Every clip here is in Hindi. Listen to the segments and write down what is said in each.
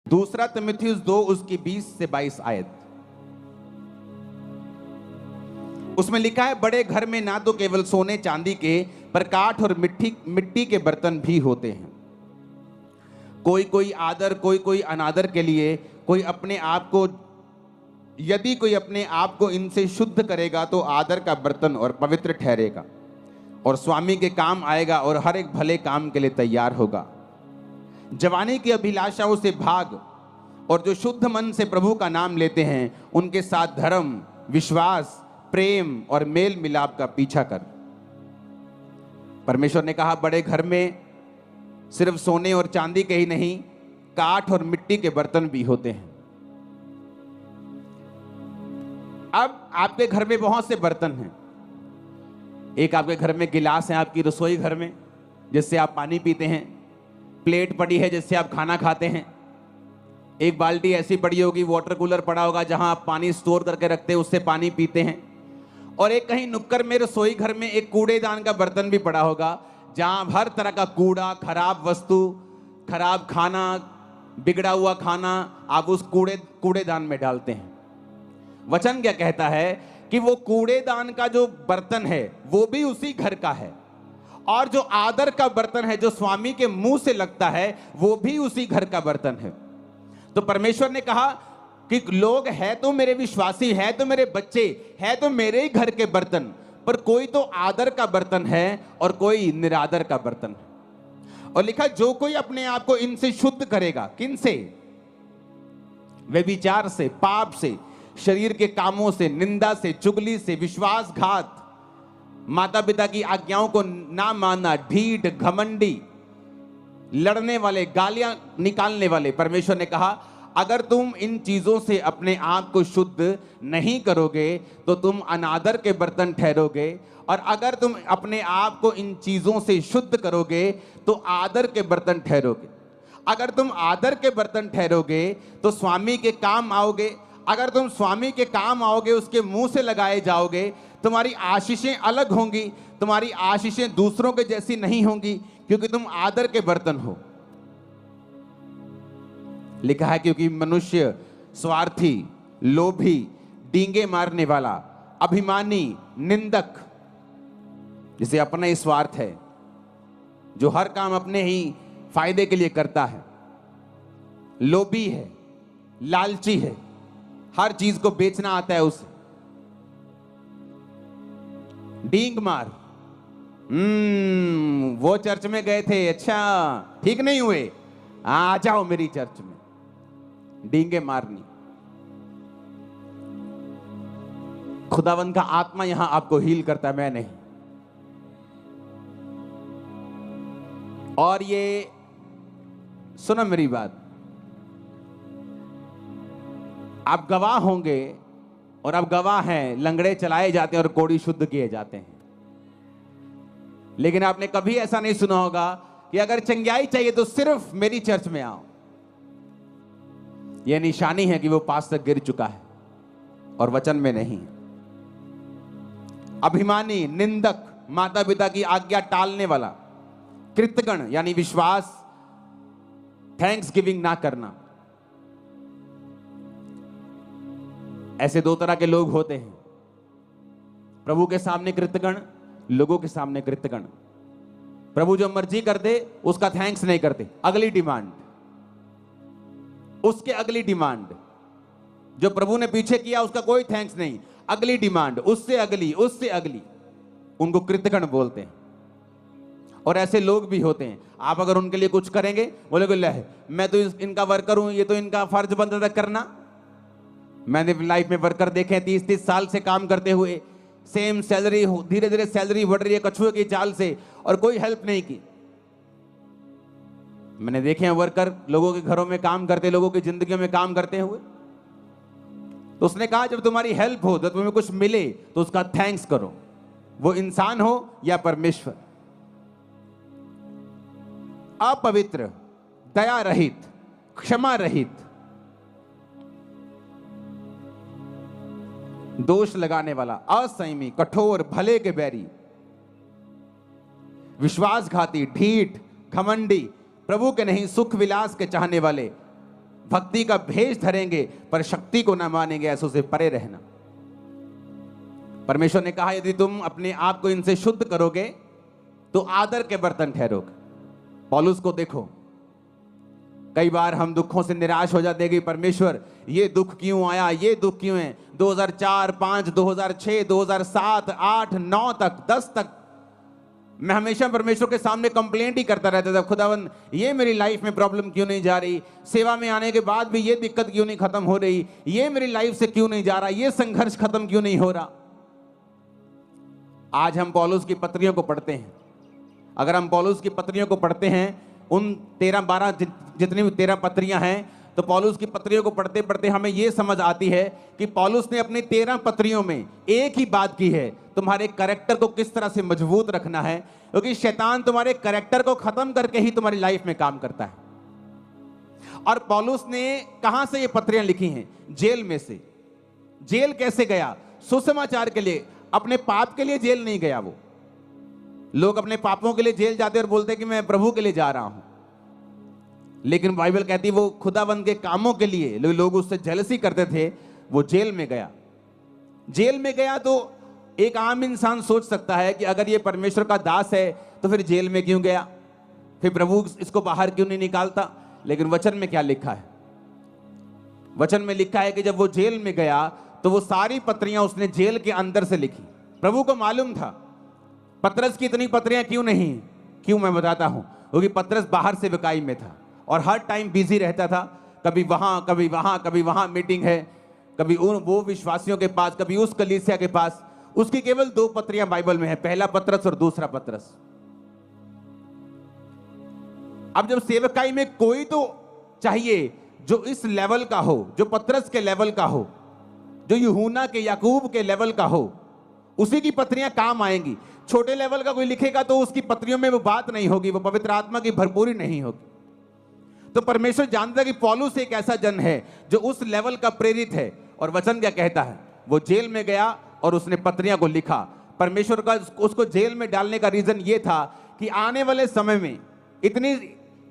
दूसरा तिमुथियुस 2 उसकी 20 से 22 आयत, उसमें लिखा है, बड़े घर में ना तो केवल सोने चांदी के पर काठ और मिट्टी के बर्तन भी होते हैं। कोई कोई आदर, कोई कोई अनादर के लिए, कोई अपने आप को, यदि कोई अपने आप को इनसे शुद्ध करेगा तो आदर का बर्तन और पवित्र ठहरेगा और स्वामी के काम आएगा और हर एक भले काम के लिए तैयार होगा। जवानी की अभिलाषाओं से भाग और जो शुद्ध मन से प्रभु का नाम लेते हैं उनके साथ धर्म, विश्वास, प्रेम और मेल मिलाप का पीछा कर। परमेश्वर ने कहा, बड़े घर में सिर्फ सोने और चांदी के ही नहीं, काठ और मिट्टी के बर्तन भी होते हैं। अब आपके घर में बहुत से बर्तन हैं। एक आपके घर में गिलास है, आपकी रसोई घर में, जिससे आप पानी पीते हैं। प्लेट पड़ी है जिससे आप खाना खाते हैं। एक बाल्टी ऐसी पड़ी होगी, वाटर कूलर पड़ा होगा जहां आप पानी स्टोर करके रखते हैं, उससे पानी पीते हैं। और एक कहीं नुक्कड़ में रसोई घर में एक कूड़ेदान का बर्तन भी पड़ा होगा, जहां हर तरह का कूड़ा, खराब वस्तु, खराब खाना, बिगड़ा हुआ खाना आप उस कूड़ेदान में डालते हैं। वचन क्या कहता है कि वो कूड़ेदान का जो बर्तन है वो भी उसी घर का है, और जो आदर का बर्तन है जो स्वामी के मुंह से लगता है वो भी उसी घर का बर्तन है। तो परमेश्वर ने कहा कि लोग है तो मेरे विश्वासी, है तो मेरे बच्चे, है तो मेरे ही घर के बर्तन, पर कोई तो आदर का बर्तन है और कोई निरादर का बर्तन है। और लिखा, जो कोई अपने आप को इनसे शुद्ध करेगा, किन से? व्यभिचार से, पाप से, शरीर के कामों से, निंदा से, चुगली से, विश्वासघात, माता पिता की आज्ञाओं को ना मानना, ढीठ, घमंडी, लड़ने वाले, गालियां निकालने वाले। परमेश्वर ने कहा, अगर तुम इन चीजों से अपने आप को शुद्ध नहीं करोगे तो तुम अनादर के बर्तन ठहरोगे, और अगर तुम अपने आप को इन चीजों से शुद्ध करोगे तो आदर के बर्तन ठहरोगे। अगर तुम आदर के बर्तन ठहरोगे तो स्वामी के काम आओगे। अगर तुम स्वामी के काम आओगे, उसके मुंह से लगाए जाओगे, तुम्हारी आशीषें अलग होंगी, तुम्हारी आशीषें दूसरों के जैसी नहीं होंगी, क्योंकि तुम आदर के बर्तन हो। लिखा है, क्योंकि मनुष्य स्वार्थी, लोभी, डींगे मारने वाला, अभिमानी, निंदक, जिसे अपना ही स्वार्थ है, जो हर काम अपने ही फायदे के लिए करता है, लोभी है, लालची है, हर चीज को बेचना आता है उसे, डींग मार, वो चर्च में गए थे, अच्छा ठीक नहीं हुए, आ जाओ मेरी चर्च में, डींगे मारनी। खुदावंद का आत्मा यहां आपको हील करता है, मैं नहीं। और ये सुनो मेरी बात, आप गवाह होंगे, और आप गवाह हैं, लंगड़े चलाए जाते हैं और कोढ़ी शुद्ध किए जाते हैं। लेकिन आपने कभी ऐसा नहीं सुना होगा कि अगर चंगाई चाहिए तो सिर्फ मेरी चर्च में आओ। यह निशानी है कि वो पास तक गिर चुका है और वचन में नहीं। अभिमानी, निंदक, माता पिता की आज्ञा टालने वाला, कृतज्ञ यानी विश्वास, थैंक्स गिविंग ना करना, ऐसे दो तरह के लोग होते हैं। प्रभु के सामने कृतज्ञ, लोगों के सामने कृतज्ञ। प्रभु जो मर्जी कर दे उसका थैंक्स नहीं करते, अगली डिमांड, उसके अगली डिमांड, जो प्रभु ने पीछे किया उसका कोई थैंक्स नहीं, अगली डिमांड, उससे अगली, उससे अगली, उनको कृतज्ञ बोलते हैं। और ऐसे लोग भी होते हैं, आप अगर उनके लिए कुछ करेंगे, बोलेगे ले मैं तो इनका वर्कर हूं, ये तो इनका फर्ज बनता था करना। मैंने लाइफ में वर्कर देखे 30-30 साल से काम करते हुए, सेम सैलरी, धीरे धीरे सैलरी बढ़ रही है कछुए की चाल से, और कोई हेल्प नहीं की। मैंने देखे हैं वर्कर लोगों के घरों में काम करते, लोगों की जिंदगियों में काम करते हुए। तो उसने कहा, जब तुम्हारी हेल्प हो, जब तुम्हें कुछ मिले तो उसका थैंक्स करो, वो इंसान हो या परमेश्वर। अपवित्र, दया रहित, क्षमा रहित, दोष लगाने वाला, असंयमी, कठोर, भले के बैरी, विश्वासघाती, ढीठ, घमंडी, प्रभु के नहीं सुख विलास के चाहने वाले, भक्ति का भेष धरेंगे पर शक्ति को ना मानेंगे, ऐसों से परे रहना। परमेश्वर ने कहा यदि तुम अपने आप को इनसे शुद्ध करोगे तो आदर के बर्तन ठहरोगे। पौलुस को देखो, कई बार हम दुखों से निराश हो जाते हैं कि परमेश्वर ये दुख क्यों आया, ये दुख क्यों है। 2004, 5, 2006, 2007, 8, 9 तक, 10 तक मैं हमेशा परमेश्वर के सामने कंप्लेंट ही करता रहता था, खुदावन ये मेरी लाइफ में प्रॉब्लम क्यों नहीं जा रही, सेवा में आने के बाद भी ये दिक्कत क्यों नहीं खत्म हो रही, ये मेरी लाइफ से क्यों नहीं जा रहा, ये संघर्ष खत्म क्यों नहीं हो रहा। आज हम पौलुस की पत्रियों को पढ़ते हैं। अगर हम पौलुस की पत्रियों को पढ़ते हैं, उन 13-12 जितनी भी 13 पत्रियां हैं, तो पौलुस की पत्रियों को पढ़ते पढ़ते हमें यह समझ आती है कि पौलुस ने अपनी 13 पत्रियों में एक ही बात की है, तुम्हारे कैरेक्टर को किस तरह से मजबूत रखना है, क्योंकि शैतान तुम्हारे कैरेक्टर को खत्म करके ही तुम्हारी लाइफ में काम करता है। और पौलुस ने कहां से ये पत्रियां लिखी हैं? जेल में से। जेल कैसे गया? सुसमाचार के लिए, अपने पाप के लिए जेल नहीं गया। वो लोग अपने पापों के लिए जेल जाते और बोलते कि मैं प्रभु के लिए जा रहा हूं, लेकिन बाइबल कहती वो खुदावंद के कामों के लिए, लोग उससे जेलसी करते थे, वो जेल में गया। जेल में गया तो एक आम इंसान सोच सकता है कि अगर ये परमेश्वर का दास है तो फिर जेल में क्यों गया, फिर प्रभु इसको बाहर क्यों नहीं निकालता। लेकिन वचन में क्या लिखा है? वचन में लिखा है कि जब वो जेल में गया तो वो सारी पत्रियां उसने जेल के अंदर से लिखी। प्रभु को मालूम था पतरस की इतनी पत्रियां क्यों नहीं, क्यों मैं बताता हूं, क्योंकि पतरस बाहर से विकाई में था और हर टाइम बिजी रहता था, कभी वहां कभी वहां कभी वहां मीटिंग है, कभी वो विश्वासियों के पास, कभी उस कलीसिया के पास। उसकी केवल 2 पत्रियां बाइबल में है, पहला पतरस और दूसरा पतरस। अब जब सेवकाई में कोई तो चाहिए जो इस लेवल का हो, जो पतरस के लेवल का हो, जो यूहन्ना के, याकूब के लेवल का हो, उसी की पत्रियां काम आएंगी। छोटे लेवल का कोई लिखेगा तो उसकी पत्रियों में वो बात नहीं होगी, वो पवित्र आत्मा की भरपूरी नहीं होगी। तो परमेश्वर जानता है कि पौलुस एक ऐसा जन है जो उस लेवल का प्रेरित है। और वचन क्या कहता है? वो जेल में गया और उसने पत्रियां को लिखा। परमेश्वर का उसको जेल में डालने का रीजन ये था कि आने वाले समय में इतनी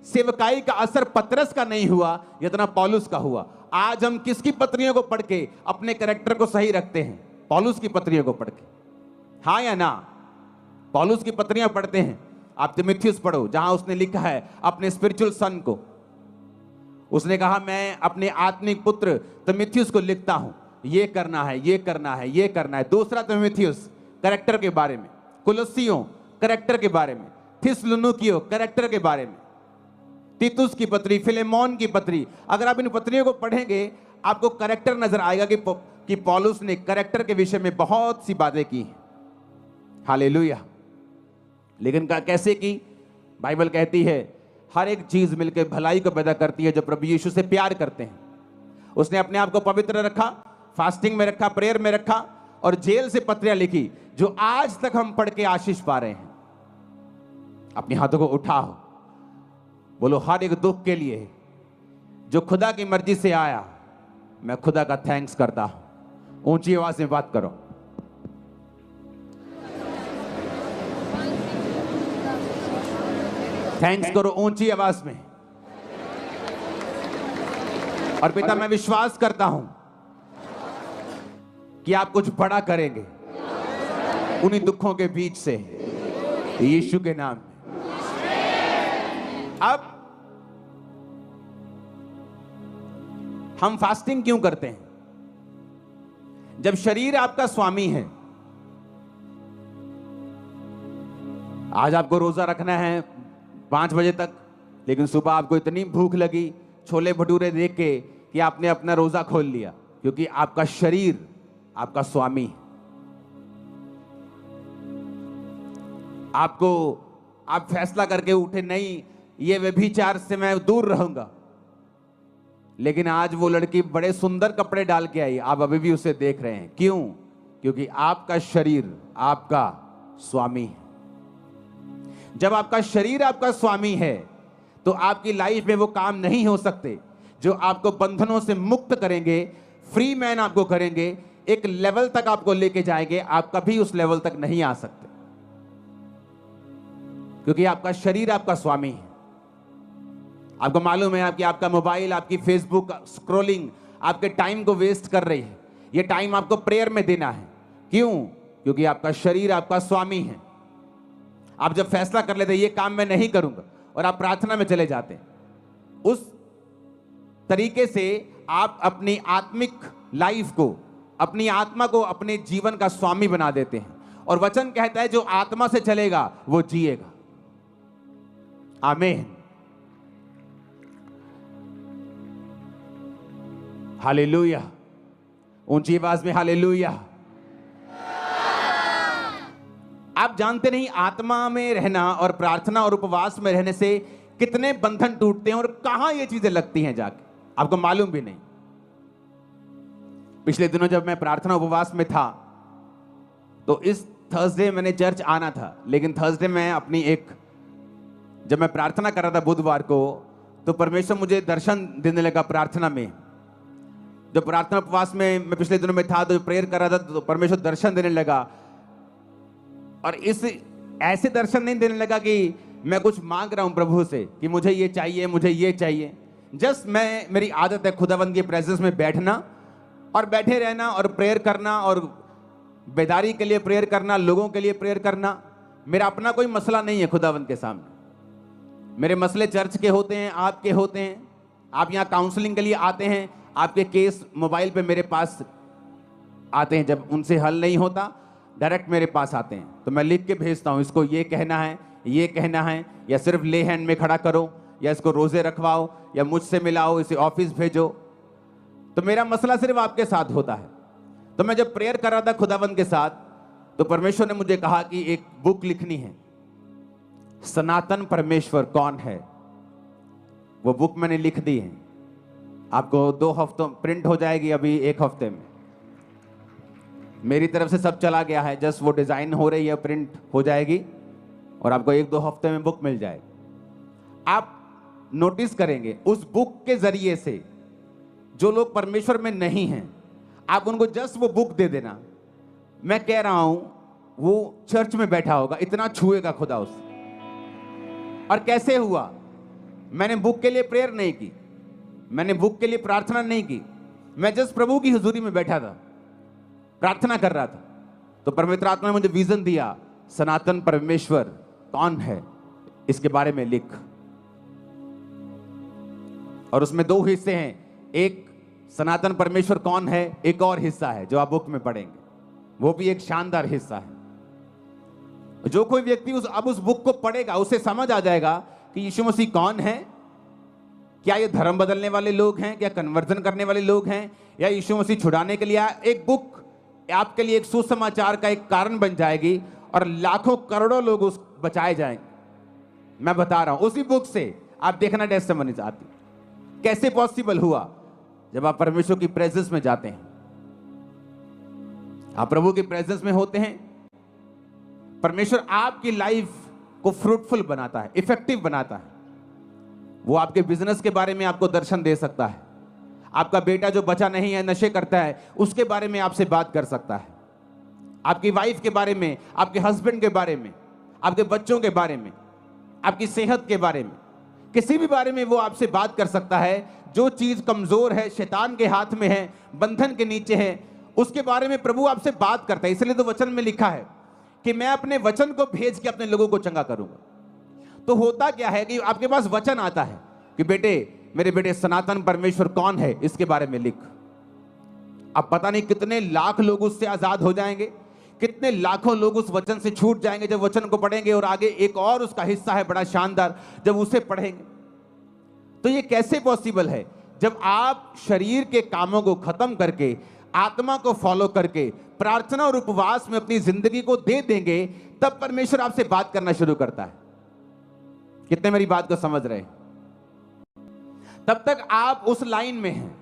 सेवकाई का असर पतरस का नहीं हुआ जितना पौलुस का हुआ। आज हम किसकी पत्रियों को पढ़ के अपने कैरेक्टर को सही रखते हैं? पौलुस की पत्रियों को पढ़ के, हाँ या ना? पौलुस की पत्रियां पढ़ते हैं। आप तीमुथियुस पढ़ो, जहां उसने लिखा है अपने स्पिरिचुअल सन को, उसने कहा मैं अपने आत्मिक पुत्र तीमुथियुस को लिखता हूं, ये करना है, ये करना है, ये करना है। दूसरा तीमुथियुस कैरेक्टर के बारे में, कुलस्सियों कैरेक्टर के बारे में, थिस्सलुनीकियों कैरेक्टर के बारे में, तीतुस की पत्री, फिलेमोन की पत्री। अगर आप इन पत्रियों को पढ़ेंगे आपको कैरेक्टर नजर आएगा कि पौलुस ने कैरेक्टर के विषय में बहुत सी बातें की हैं। हालेलुया। लेकिन कैसे की? बाइबल कहती है हर एक चीज मिलकर भलाई को पैदा करती है जो प्रभु यीशु से प्यार करते हैं। उसने अपने आप को पवित्र रखा, फास्टिंग में रखा, प्रेयर में रखा और जेल से पत्रियां लिखी जो आज तक हम पढ़ के आशीष पा रहे हैं। अपने हाथों को उठाओ, बोलो हर एक दुख के लिए जो खुदा की मर्जी से आया, मैं खुदा का थैंक्स करता हूं। ऊंची आवाज में बात करो। थैंक्स करो ऊंची आवाज में। और पिता मैं विश्वास करता हूं कि आप कुछ बड़ा करेंगे उन्हीं दुखों के बीच से, यीशु के नाम में। अब हम फास्टिंग क्यों करते हैं? जब शरीर आपका स्वामी है, आज आपको रोजा रखना है 5 बजे तक, लेकिन सुबह आपको इतनी भूख लगी छोले भटूरे देख के कि आपने अपना रोजा खोल लिया, क्योंकि आपका शरीर आपका स्वामी है। आप फैसला करके उठे, नहीं ये व्यभिचार से मैं दूर रहूंगा, लेकिन आज वो लड़की बड़े सुंदर कपड़े डाल के आई, आप अभी भी उसे देख रहे हैं। क्यों? क्योंकि आपका शरीर आपका स्वामी है। जब आपका शरीर आपका स्वामी है तो आपकी लाइफ में वो काम नहीं हो सकते जो आपको बंधनों से मुक्त करेंगे, फ्री मैन आपको करेंगे, एक लेवल तक आपको लेके जाएंगे। आप कभी उस लेवल तक नहीं आ सकते, क्योंकि आपका शरीर आपका स्वामी है। आपको मालूम है आपकी आपका मोबाइल, आपकी फेसबुक स्क्रॉलिंग आपके टाइम को वेस्ट कर रही है। ये टाइम आपको प्रेयर में देना है। क्यों? क्योंकि आपका शरीर आपका स्वामी है। आप जब फैसला कर लेते ये काम मैं नहीं करूंगा और आप प्रार्थना में चले जाते हैं, उस तरीके से आप अपनी आत्मिक लाइफ को, अपनी आत्मा को अपने जीवन का स्वामी बना देते हैं। और वचन कहता है जो आत्मा से चलेगा वो जिएगा। आमीन, हालेलुया। ऊंची आवाज में हालेलुया। आप जानते नहीं आत्मा में रहना और प्रार्थना और उपवास में रहने से कितने बंधन टूटते हैं और कहां ये चीजें लगती हैं जाके, आपको मालूम भी नहीं। पिछले दिनों जब मैं प्रार्थना उपवास में था तो इस थर्सडे मैंने चर्च आना था, लेकिन थर्सडे में जब मैं प्रार्थना कर रहा था बुधवार को, तो परमेश्वर मुझे दर्शन देने लगा प्रार्थना में। जब प्रार्थना उपवास में मैं पिछले दिनों में था तो प्रेयर कर रहा था तो परमेश्वर दर्शन देने लगा। और ऐसे दर्शन नहीं देने लगा कि मैं कुछ मांग रहा हूं प्रभु से कि मुझे ये चाहिए, मुझे ये चाहिए। जस्ट मेरी आदत है खुदावंद के प्रेजेंस में बैठना और बैठे रहना और प्रेयर करना और बेदारी के लिए प्रेयर करना, लोगों के लिए प्रेयर करना। मेरा अपना कोई मसला नहीं है खुदावंद के सामने। मेरे मसले चर्च के होते हैं, आपके होते हैं। आप यहाँ काउंसलिंग के लिए आते हैं, आपके केस मोबाइल पे मेरे पास आते हैं। जब उनसे हल नहीं होता डायरेक्ट मेरे पास आते हैं, तो मैं लिख के भेजता हूँ, इसको ये कहना है, ये कहना है, या सिर्फ ले हैंड में खड़ा करो, या इसको रोजे रखवाओ, या मुझसे मिलाओ, इसे ऑफिस भेजो। तो मेरा मसला सिर्फ आपके साथ होता है। तो मैं जब प्रेयर कर रहा था खुदावंद के साथ, तो परमेश्वर ने मुझे कहा कि एक बुक लिखनी है, सनातन परमेश्वर कौन है। वो बुक मैंने लिख दी है, आपको 2 हफ्तों प्रिंट हो जाएगी, अभी 1 हफ्ते में। मेरी तरफ से सब चला गया है, जस्ट वो डिजाइन हो रही है, प्रिंट हो जाएगी और आपको 1-2 हफ्ते में बुक मिल जाएगी। आप नोटिस करेंगे उस बुक के जरिए से जो लोग परमेश्वर में नहीं हैं, आप उनको जस्ट वो बुक दे देना। मैं कह रहा हूं वो चर्च में बैठा होगा, इतना छुएगा खुदा उससे। और कैसे हुआ? मैंने बुक के लिए प्रेयर नहीं की, मैंने बुक के लिए प्रार्थना नहीं की, मैं जस्ट प्रभु की हुजूरी में बैठा था, प्रार्थना कर रहा था। तो पवित्र आत्मा ने मुझे विजन दिया, सनातन परमेश्वर कौन है, इसके बारे में लिख। और उसमें 2 हिस्से हैं, एक सनातन परमेश्वर कौन है, एक और हिस्सा है जो आप बुक में पढ़ेंगे, वो भी एक शानदार हिस्सा है। जो कोई व्यक्ति अब उस बुक को पढ़ेगा उसे समझ आ जाएगा कि यीशु मसीह कौन है। क्या ये धर्म बदलने वाले लोग हैं, क्या कन्वर्जन करने वाले लोग हैं, या यीशु मसीह छुड़ाने के लिए आया। एक बुक आपके लिए एक सुसमाचार का एक कारण बन जाएगी और लाखों करोड़ों लोग उस बचाए जाएंगे। मैं बता रहा हूं, उसी बुक से आप देखना टेस्टिमनी आती। कैसे पॉसिबल हुआ? जब आप परमेश्वर की प्रेजेंस में जाते हैं, आप प्रभु की प्रेजेंस में होते हैं, परमेश्वर आपकी लाइफ को फ्रूटफुल बनाता है, इफेक्टिव बनाता है। वो आपके बिजनेस के बारे में आपको दर्शन दे सकता है। आपका बेटा जो बचा नहीं है, नशे करता है, उसके बारे में आपसे बात कर सकता है। आपकी वाइफ के बारे में, आपके हस्बैंड के बारे में, आपके बच्चों के बारे में, आपकी सेहत के बारे में, किसी भी बारे में वो आपसे बात कर सकता है। जो चीज कमजोर है, शैतान के हाथ में है, बंधन के नीचे है, उसके बारे में प्रभु आपसे बात करता है। इसलिए तो वचन में लिखा है कि मैं अपने वचन को भेज के अपने लोगों को चंगा करूंगा। तो होता क्या है कि आपके पास वचन आता है कि बेटे, मेरे बेटे, सनातन परमेश्वर कौन है, इसके बारे में लिख। अब पता नहीं कितने लाख लोग उससे आजाद हो जाएंगे, कितने लाखों लोग उस वचन से छूट जाएंगे जब वचन को पढ़ेंगे। और आगे एक और उसका हिस्सा है बड़ा शानदार, जब उसे पढ़ेंगे। तो ये कैसे पॉसिबल है? जब आप शरीर के कामों को खत्म करके, आत्मा को फॉलो करके, प्रार्थना और उपवास में अपनी जिंदगी को दे देंगे, तब परमेश्वर आपसे बात करना शुरू करता है। कितने मेरी बात को समझ रहे हैं? तब तक आप उस लाइन में हैं।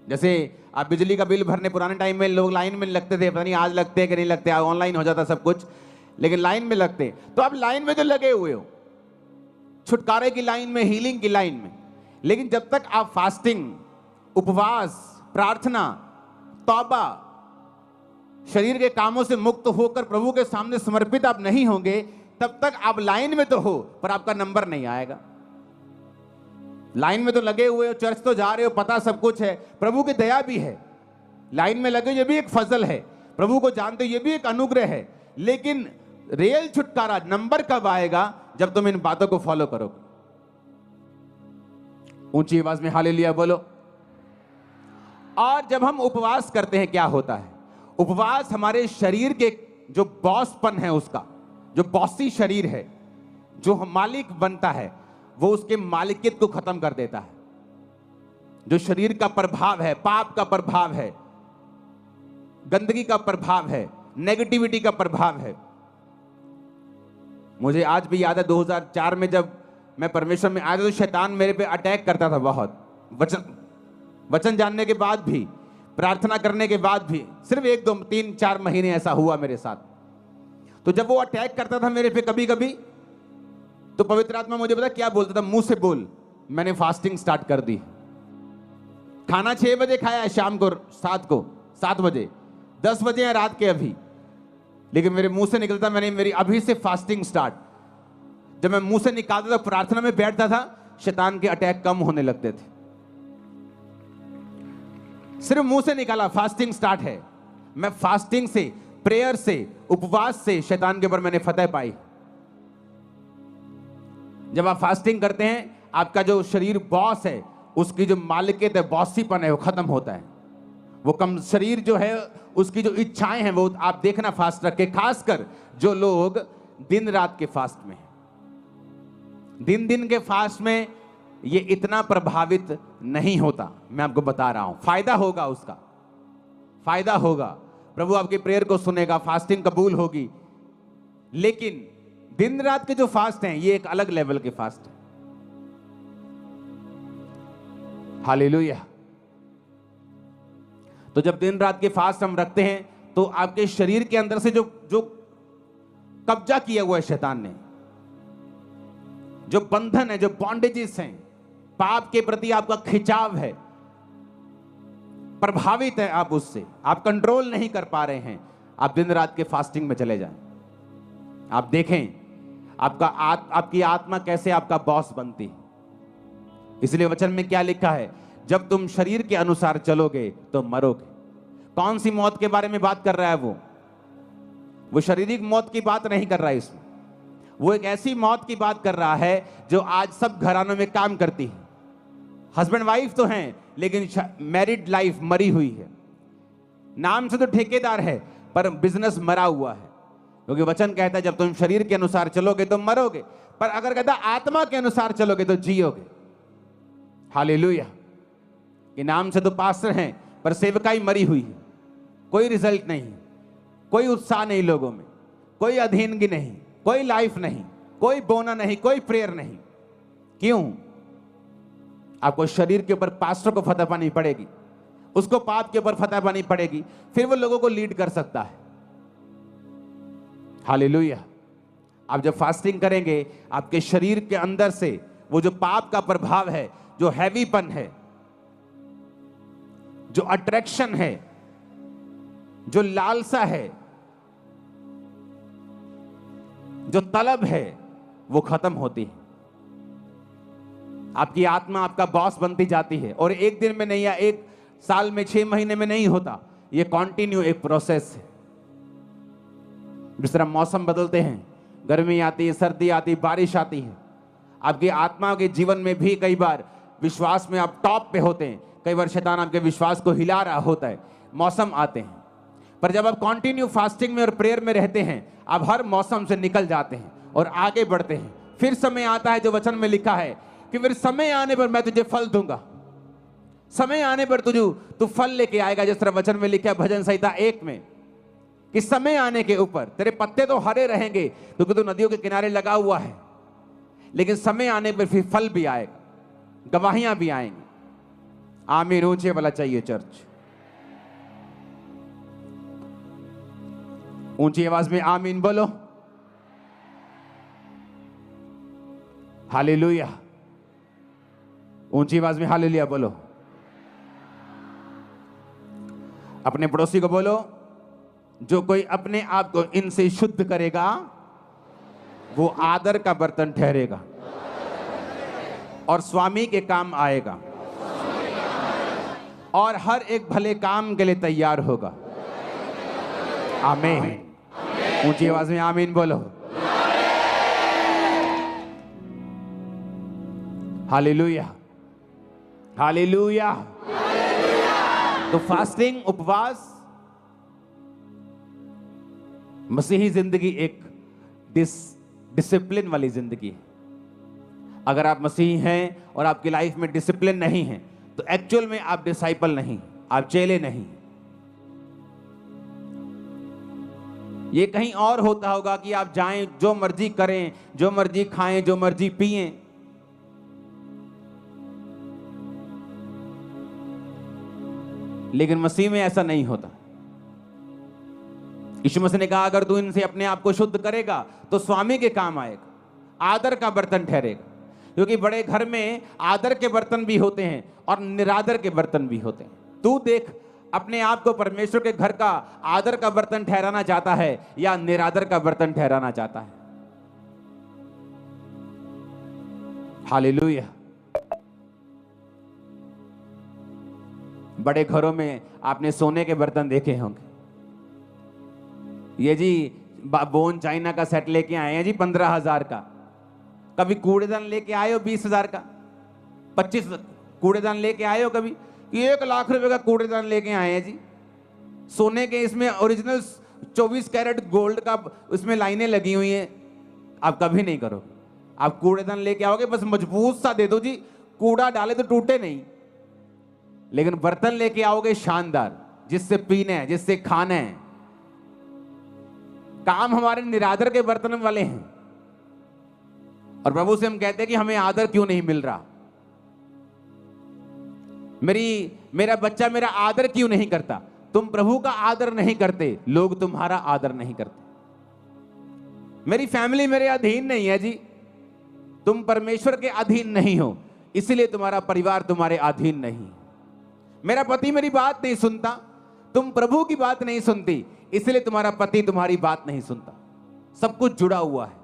जैसे आप बिजली का बिल भरने, पुराने टाइम में लोग लाइन में लगते थे, पता नहीं आज लगते हैं कि नहीं लगते, ऑनलाइन हो जाता सब कुछ, लेकिन लाइन में लगते। तो आप लाइन में जो लगे हुए हो, छुटकारे की लाइन में, हीलिंग की लाइन में। लेकिन जब तक आप फास्टिंग, उपवास, प्रार्थना, तौबा, शरीर के कामों से मुक्त होकर प्रभु के सामने समर्पित आप नहीं होंगे, तब तक आप लाइन में तो हो पर आपका नंबर नहीं आएगा। लाइन में तो लगे हुए हो, चर्च तो जा रहे हो, पता सब कुछ है, प्रभु की दया भी है। लाइन में लगे ये भी एक फजल है, प्रभु को जानते हो ये भी एक अनुग्रह है। लेकिन रियल छुटकारा नंबर कब आएगा? जब तुम इन बातों को फॉलो करोगे। ऊंची आवाज में हालेलुया बोलो। और जब हम उपवास करते हैं क्या होता है? उपवास हमारे शरीर के जो बॉसपन है, उसका जो बॉसी शरीर है, जो मालिक बनता है, वो उसके मालिकियत को खत्म कर देता है। जो शरीर का प्रभाव है, पाप का प्रभाव है, गंदगी का प्रभाव है, नेगेटिविटी का प्रभाव है। मुझे आज भी याद है 2004 में जब मैं परमेश्वर में आया था, तो शैतान मेरे पे अटैक करता था बहुत। वचन जानने के बाद भी, प्रार्थना करने के बाद भी, सिर्फ 1 2 3 4 महीने ऐसा हुआ मेरे साथ। तो जब वो अटैक करता था मेरे पे कभी कभी, तो पवित्र आत्मा मुझे पता क्या बोलता था? मुंह से बोल। मैंने फास्टिंग स्टार्ट कर दी। खाना 6 बजे खाया है, शाम को 7 बजे, 10 बजे है रात के अभी, लेकिन मेरे मुंह से निकलता मैंने मेरी अभी से फास्टिंग स्टार्ट। जब मैं मुंह से निकालता था, प्रार्थना में बैठता था, शैतान के अटैक कम होने लगते थे। सिर्फ मुंह से निकाला, फास्टिंग स्टार्ट है। मैं फास्टिंग से, प्रेयर से, उपवास से शैतान के ऊपर मैंने फतह पाई। जब आप फास्टिंग करते हैं, आपका जो शरीर बॉस है, उसकी जो मालिकियत है, बॉसीपन है, वो खत्म होता है। वो कम शरीर जो है, उसकी जो इच्छाएं हैं, वो आप देखना फास्ट रख के, खासकर जो लोग दिन रात के फास्ट में हैं। दिन के फास्ट में ये इतना प्रभावित नहीं होता। मैं आपको बता रहा हूं, फायदा होगा, उसका फायदा होगा। प्रभु आपके प्रेयर को सुनेगा, फास्टिंग कबूल होगी। लेकिन दिन रात के जो फास्ट हैं, ये एक अलग लेवल के फास्ट है। हालेलुया। तो जब दिन रात के फास्ट हम रखते हैं, तो आपके शरीर के अंदर से जो कब्जा किया हुआ है शैतान ने, जो बंधन है, जो बॉन्डेजेस हैं, पाप के प्रति आपका खिंचाव है, प्रभावित है आप उससे, आप कंट्रोल नहीं कर पा रहे हैं, आप दिन रात के फास्टिंग में चले जाएं। आप देखें आपकी आत्मा कैसे आपका बॉस बनती है। इसलिए वचन में क्या लिखा है? जब तुम शरीर के अनुसार चलोगे तो मरोगे। कौन सी मौत के बारे में बात कर रहा है? वो शारीरिक मौत की बात नहीं कर रहा है इसमें। वो एक ऐसी मौत की बात कर रहा है जो आज सब घरानों में काम करती है। हस्बैंड वाइफ तो हैं, लेकिन मैरिड लाइफ मरी हुई है। नाम से तो ठेकेदार है, पर बिजनेस मरा हुआ है। क्योंकि वचन कहता है जब तुम शरीर के अनुसार चलोगे तो मरोगे, पर अगर कहता आत्मा के अनुसार चलोगे तो जियोगे। हालेलुया। कि नाम से तो पास्टर हैं, पर सेवकाई मरी हुई है। कोई रिजल्ट नहीं, कोई उत्साह नहीं लोगों में, कोई अधीनगी नहीं, कोई लाइफ नहीं, कोई बोना नहीं, कोई प्रेयर नहीं। क्यों? आपको शरीर के ऊपर पास्टर को फतह पानी पड़ेगी, उसको पाप के ऊपर फतह पानी पड़ेगी, फिर वो लोगों को लीड कर सकता है। हालेलुया। आप जब फास्टिंग करेंगे, आपके शरीर के अंदर से वो जो पाप का प्रभाव है, जो हैवीपन है, जो अट्रैक्शन है, जो लालसा है, जो तलब है, वो खत्म होती है। आपकी आत्मा आपका बॉस बनती जाती है। और एक दिन में नहीं, या एक साल में, 6 महीने में नहीं होता। ये कॉन्टिन्यू एक प्रोसेस है। जिस तरह मौसम बदलते हैं, गर्मी आती है, सर्दी आती है, बारिश आती है, आपकी आत्मा के जीवन में भी कई बार विश्वास में आप टॉप पे होते हैं, कई बार शैतान आपके विश्वास को हिला रहा होता है, मौसम आते हैं। पर जब आप कंटिन्यू फास्टिंग में और प्रेयर में रहते हैं, आप हर मौसम से निकल जाते हैं और आगे बढ़ते हैं। फिर समय आता है जो वचन में लिखा है कि फिर समय आने पर मैं तुझे फल दूंगा। समय आने पर तू फल लेके आएगा। जिस तरह वचन में लिखा है भजन संहिता 1 में कि समय आने के ऊपर तेरे पत्ते तो हरे रहेंगे क्योंकि तू नदियों के किनारे लगा हुआ है, लेकिन समय आने पर फिर फल भी आएगा, गवाहियां भी आएंगी। आमीन। ऊंचे वाला चाहिए चर्च, ऊंची आवाज में आमीन बोलो। हालेलुया। ऊंची आवाज में हालेलुया बोलो। अपने पड़ोसी को बोलो, जो कोई अपने आप को इनसे शुद्ध करेगा वो आदर का बर्तन ठहरेगा। और स्वामी के काम आएगा और हर एक भले काम के लिए तैयार होगा। आमीन। ऊंची आवाज में आमीन बोलो। Hallelujah, hallelujah. तो फास्टिंग, उपवास, मसीही जिंदगी एक डिसिप्लिन वाली जिंदगी है। अगर आप मसीही हैं और आपकी लाइफ में डिसिप्लिन नहीं है तो एक्चुअल में आप डिसाइपल नहीं, आप चेले नहीं। ये कहीं और होता होगा कि आप जाएं, जो मर्जी करें, जो मर्जी खाएं, जो मर्जी पिएं। लेकिन मसीह में ऐसा नहीं होता। यीशु मसीह ने कहा अगर तू इनसे अपने आप को शुद्ध करेगा तो स्वामी के काम आएगा, आदर का बर्तन ठहरेगा। क्योंकि बड़े घर में आदर के बर्तन भी होते हैं और निरादर के बर्तन भी होते हैं। तू देख, अपने आप को परमेश्वर के घर का आदर का बर्तन ठहराना चाहता है या निरादर का बर्तन ठहराना चाहता है? हालेलुया। बड़े घरों में आपने सोने के बर्तन देखे होंगे। ये जी बोन चाइना का सेट लेके आए हैं जी 15,000 का। कभी कूड़ेदान लेके आए हो 20,000 का, 25 कूड़ेदान लेके आए हो कभी? 1 लाख रुपए का कूड़ेदान लेके आए हैं जी, सोने के। इसमें ओरिजिनल 24 कैरेट गोल्ड का उसमें लाइनें लगी हुई हैं। आप कभी नहीं करो। आप कूड़ेदान लेके आओगे बस मजबूत सा दे दो जी, कूड़ा डाले तो टूटे नहीं। लेकिन बर्तन लेके आओगे शानदार, जिससे पीना है, जिससे खाना है। काम हमारे निरादर के बर्तन वाले हैं और प्रभु से हम कहते हैं कि हमें आदर क्यों नहीं मिल रहा, मेरा बच्चा मेरा आदर क्यों नहीं करता। तुम प्रभु का आदर नहीं करते, लोग तुम्हारा आदर नहीं करते। मेरी फैमिली मेरे अधीन नहीं है जी, तुम परमेश्वर के अधीन नहीं हो, इसलिए तुम्हारा परिवार तुम्हारे अधीन नहीं। मेरा पति मेरी बात नहीं सुनता, तुम प्रभु की बात नहीं सुनती, इसलिए तुम्हारा पति तुम्हारी बात नहीं सुनता। सब कुछ जुड़ा हुआ है।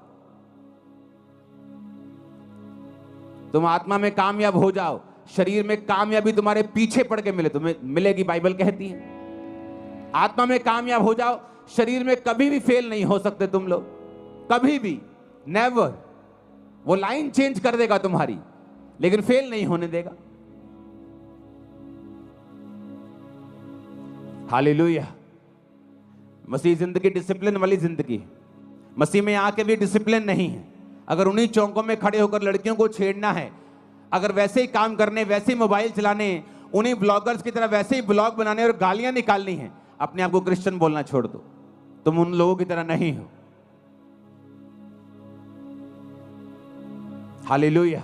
तुम आत्मा में कामयाब हो जाओ, शरीर में कामयाबी तुम्हारे पीछे पड़ के मिले, तुम्हें मिलेगी, बाइबल कहती है। आत्मा में कामयाब हो जाओ, शरीर में कभी भी फेल नहीं हो सकते तुम लोग, कभी भी, नेवर। वो लाइन चेंज कर देगा तुम्हारी, लेकिन फेल नहीं होने देगा। हालेलुया। मसीह जिंदगी डिसिप्लिन वाली जिंदगी है। मसीह में आके भी डिसिप्लिन नहीं है। अगर उन्हीं चौकों में खड़े होकर लड़कियों को छेड़ना है, अगर वैसे ही काम करने, वैसे ही मोबाइल चलाने, उन्हीं ब्लॉगर्स की तरह वैसे ही ब्लॉग बनाने और गालियां निकालनी है, अपने आप को क्रिश्चियन बोलना छोड़ दो। तुम उन लोगों की तरह नहीं हो। हालेलुया।